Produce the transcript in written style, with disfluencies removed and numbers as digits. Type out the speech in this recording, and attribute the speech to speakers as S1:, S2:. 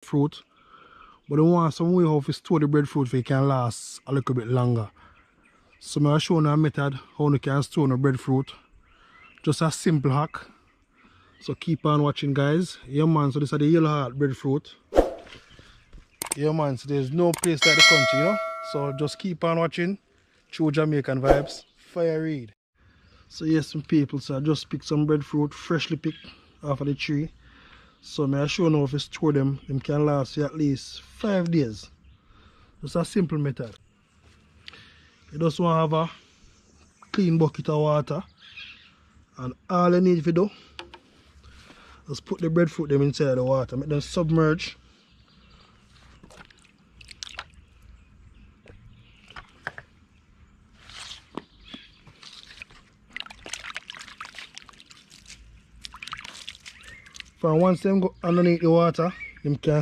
S1: breadfruit. But I want some way how to store the breadfruit so it can last a little bit longer. So I'm showing you a method how you can store the breadfruit. Just a simple hack. So keep on watching, guys. Yeah man, so this is the yellow heart breadfruit. Yeah man, so there's no place like the country, you know. So just keep on watching. True Jamaican vibes. Fire read. So yes, some people, so I just picked some breadfruit, freshly picked off of the tree. So I'm showing you how to store them. Them can last you at least 5 days. Just a simple method. You just want to have a clean bucket of water. And all you need to do, just put the breadfruit them inside the water. Make them submerge. From once them go underneath the water, them can